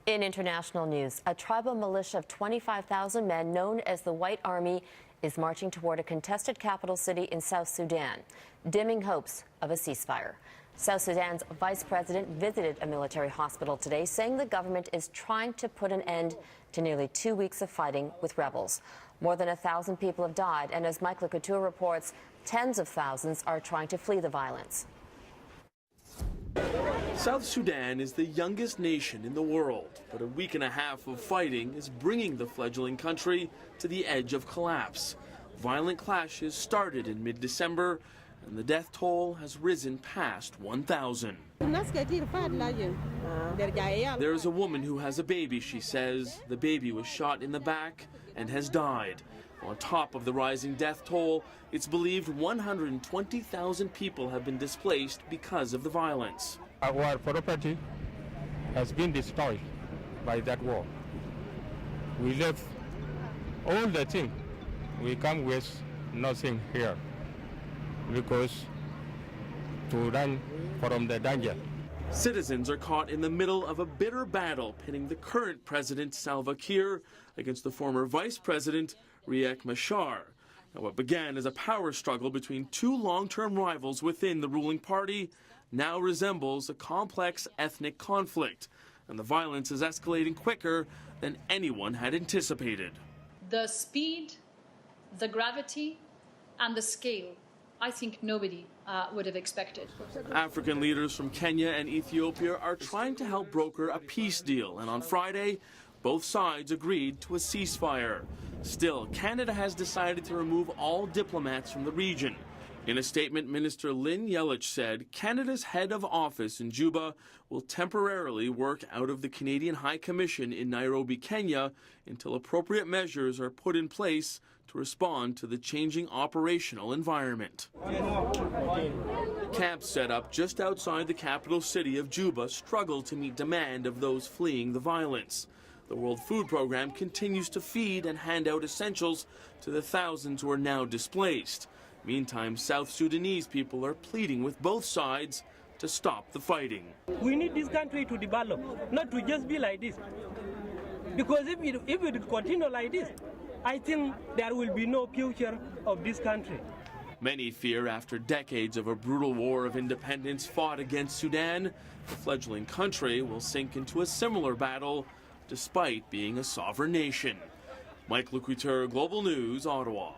In international news, a tribal militia of 25,000 men known as the White Army is marching toward a contested capital city in South Sudan, dimming hopes of a ceasefire. South Sudan's vice president visited a military hospital today, saying the government is trying to put an end to nearly 2 weeks of fighting with rebels. More than 1,000 people have died, and as Michael Couture reports, tens of thousands are trying to flee the violence. South Sudan is the youngest nation in the world, but a week and a half of fighting is bringing the fledgling country to the edge of collapse. Violent clashes started in mid-December, and the death toll has risen past 1,000. There's a woman who has a baby, she says. The baby was shot in the back and has died. On top of the rising death toll, it's believed 120,000 people have been displaced because of the violence. Our property has been destroyed by that war. We left all the things. We come with nothing here because to run from the danger. Citizens are caught in the middle of a bitter battle pitting the current president Salva Kiir against the former vice president Riek Machar. Now, what began as a power struggle between two long-term rivals within the ruling party now resembles a complex ethnic conflict, and the violence is escalating quicker than anyone had anticipated. The speed, the gravity, and the scale, I think nobody would have expected. African leaders from Kenya and Ethiopia are trying to help broker a peace deal, and on Friday, both sides agreed to a ceasefire. Still, Canada has decided to remove all diplomats from the region. In a statement, Minister Lynn Yelich said Canada's head of office in Juba will temporarily work out of the Canadian High Commission in Nairobi, Kenya, until appropriate measures are put in place to respond to the changing operational environment. Camps set up just outside the capital city of Juba struggle to meet demand of those fleeing the violence. The World Food Program continues to feed and hand out essentials to the thousands who are now displaced. Meantime, South Sudanese people are pleading with both sides to stop the fighting. We need this country to develop, not to just be like this. Because if it continue like this, I think there will be no future of this country. Many fear after decades of a brutal war of independence fought against Sudan, the fledgling country will sink into a similar battle despite being a sovereign nation. Michael Couture, Global News, Ottawa.